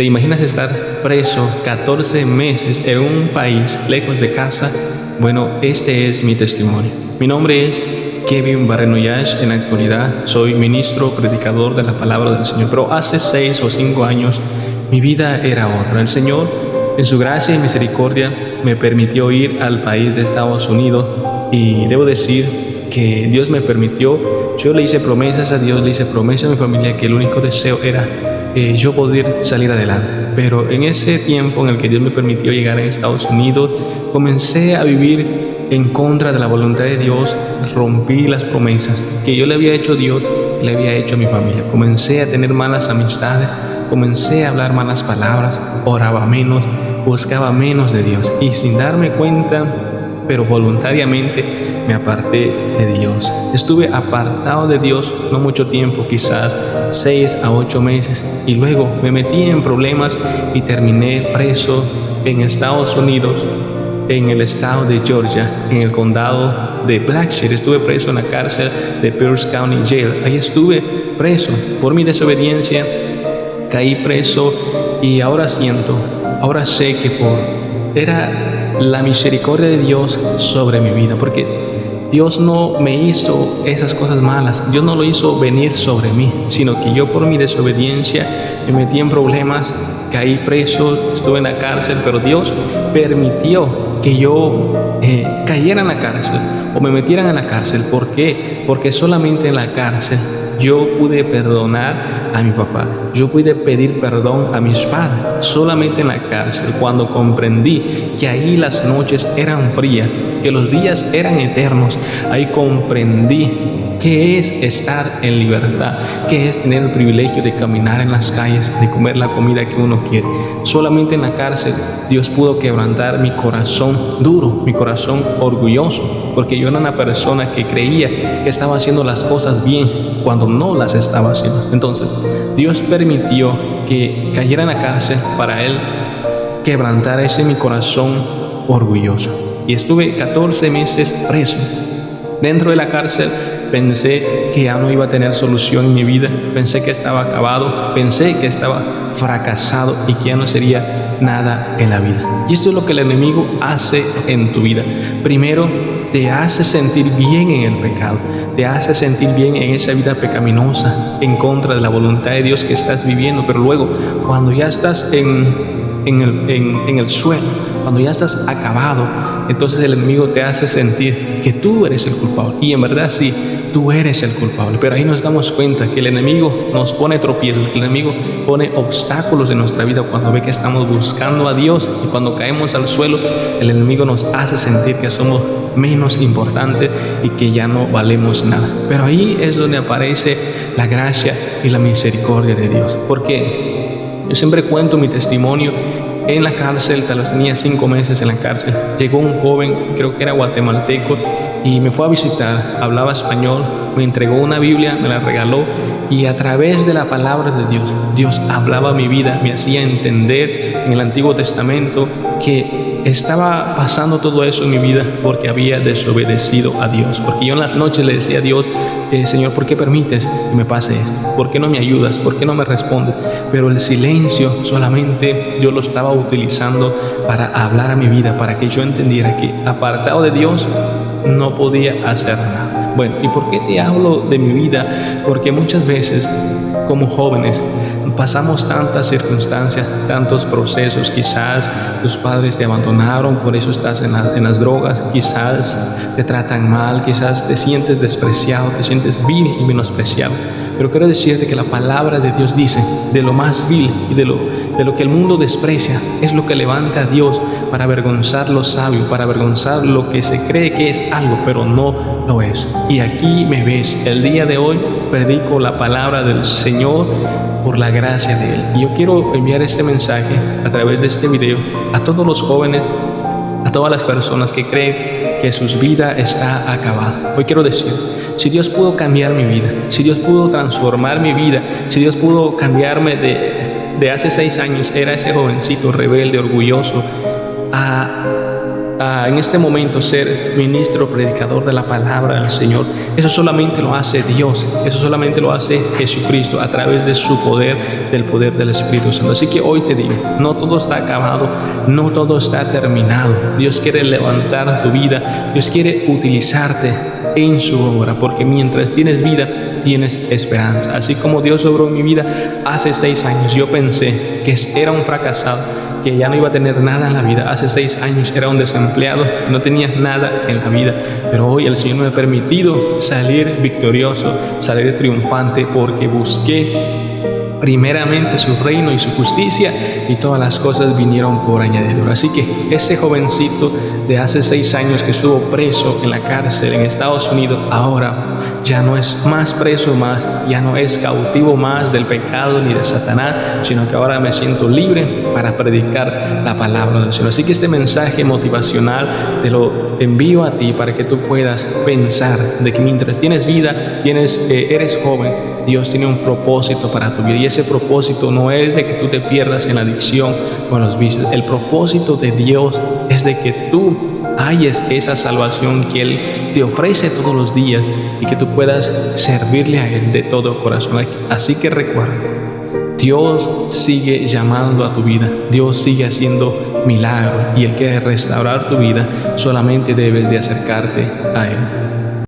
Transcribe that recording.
¿Te imaginas estar preso 14 meses en un país lejos de casa? Bueno, este es mi testimonio. Mi nombre es Kevin Barreno Yash. En la actualidad soy ministro, predicador de la palabra del Señor. Pero hace 6 o 5 años mi vida era otra. El Señor, en su gracia y misericordia, me permitió ir al país de Estados Unidos. Y debo decir que Dios me permitió. Yo le hice promesas a Dios, le hice promesas a mi familia que el único deseo era yo poder salir adelante. Pero en ese tiempo en el que Dios me permitió llegar a Estados Unidos, comencé a vivir en contra de la voluntad de Dios. Rompí las promesas que yo le había hecho a Dios, le había hecho a mi familia. Comencé a tener malas amistades, comencé a hablar malas palabras, oraba menos, buscaba menos de Dios, y sin darme cuenta, pero voluntariamente, me aparté de Dios. Estuve apartado de Dios no mucho tiempo, quizás 6 a 8 meses, y luego me metí en problemas y terminé preso en Estados Unidos, en el estado de Georgia, en el condado de Blackshear. Estuve preso en la cárcel de Pierce County Jail. Ahí estuve preso por mi desobediencia, caí preso, y ahora sé que era la misericordia de Dios sobre mi vida, porque Dios no me hizo esas cosas malas, Dios no lo hizo venir sobre mí, sino que yo por mi desobediencia me metí en problemas, caí preso, estuve en la cárcel, pero Dios permitió que yo cayera en la cárcel o me metieran en la cárcel. ¿Por qué? Porque solamente en la cárcel yo pude perdonar a mi papá, yo pude pedir perdón a mis padres. Solamente en la cárcel, cuando comprendí que ahí las noches eran frías, que los días eran eternos, ahí comprendí qué es estar en libertad, qué es tener el privilegio de caminar en las calles, de comer la comida que uno quiere. Solamente en la cárcel Dios pudo quebrantar mi corazón duro, mi corazón orgulloso, porque yo era una persona que creía que estaba haciendo las cosas bien cuando no las estaba haciendo. Entonces Dios permitió que cayera en la cárcel para Él quebrantar ese mi corazón orgulloso. Y estuve 14 meses preso. Dentro de la cárcel pensé que ya no iba a tener solución en mi vida, pensé que estaba acabado, pensé que estaba fracasado y que ya no sería nada en la vida. Y esto es lo que el enemigo hace en tu vida. Primero, te hace sentir bien en el pecado, te hace sentir bien en esa vida pecaminosa, en contra de la voluntad de Dios que estás viviendo. Pero luego, cuando ya estás en el suelo, cuando ya estás acabado, entonces el enemigo te hace sentir que tú eres el culpable. Y en verdad sí, tú eres el culpable. Pero ahí nos damos cuenta que el enemigo nos pone tropiezos, que el enemigo pone obstáculos en nuestra vida cuando ve que estamos buscando a Dios. Y cuando caemos al suelo, el enemigo nos hace sentir que somos menos importantes y que ya no valemos nada. Pero ahí es donde aparece la gracia y la misericordia de Dios. Porque yo siempre cuento mi testimonio. En la cárcel, tal vez tenía 5 meses en la cárcel, llegó un joven, creo que era guatemalteco, y me fue a visitar, hablaba español, me entregó una Biblia, me la regaló, y a través de la palabra de Dios, Dios hablaba a mi vida, me hacía entender en el Antiguo Testamento que estaba pasando todo eso en mi vida porque había desobedecido a Dios. Porque yo en las noches le decía a Dios, Señor, ¿por qué permites que me pase esto? ¿Por qué no me ayudas? ¿Por qué no me respondes? Pero el silencio solamente Dios lo estaba utilizando para hablar a mi vida, para que yo entendiera que apartado de Dios no podía hacer nada. Bueno, ¿y por qué te hablo de mi vida? Porque muchas veces como jóvenes pasamos tantas circunstancias, tantos procesos. Quizás tus padres te abandonaron, por eso estás en las drogas. Quizás te tratan mal, quizás te sientes despreciado, te sientes vil y menospreciado. Pero quiero decirte que la palabra de Dios dice, de lo más vil y de lo que el mundo desprecia, es lo que levanta a Dios para avergonzar lo sabio, para avergonzar lo que se cree que es algo, pero no lo es. Y aquí me ves, el día de hoy predico la palabra del Señor por la gracia de Él. Y yo quiero enviar este mensaje a través de este video a todos los jóvenes, a todas las personas que creen que su vida está acabada. Hoy quiero decir, si Dios pudo cambiar mi vida, si Dios pudo transformar mi vida, si Dios pudo cambiarme de hace 6 años, era ese jovencito rebelde, orgulloso, a en este momento ser ministro, predicador de la palabra del Señor. Eso solamente lo hace Dios, eso solamente lo hace Jesucristo a través de su poder, del poder del Espíritu Santo. Así que hoy te digo, no todo está acabado, no todo está terminado. Dios quiere levantar tu vida, Dios quiere utilizarte en su obra, porque mientras tienes vida, tienes esperanza. Así como Dios obró en mi vida hace 6 años, yo pensé que era un fracasado, que ya no iba a tener nada en la vida. Hace 6 años era un desempleado, no tenía nada en la vida, pero hoy el Señor me ha permitido salir victorioso, salir triunfante, porque busqué primeramente su reino y su justicia, y todas las cosas vinieron por añadidura. Así que ese jovencito de hace 6 años que estuvo preso en la cárcel en Estados Unidos, ahora ya no es más preso más, ya no es cautivo más del pecado ni de Satanás, sino que ahora me siento libre para predicar la palabra del Señor. Así que este mensaje motivacional te lo envío a ti para que tú puedas pensar de que mientras tienes vida, eres joven, Dios tiene un propósito para tu vida, y ese propósito no es de que tú te pierdas en la adicción o en los vicios. El propósito de Dios es de que tú halles esa salvación que Él te ofrece todos los días y que tú puedas servirle a Él de todo corazón. Así que recuerda, Dios sigue llamando a tu vida, Dios sigue haciendo milagros, y Él quiere restaurar tu vida. Solamente debes de acercarte a Él.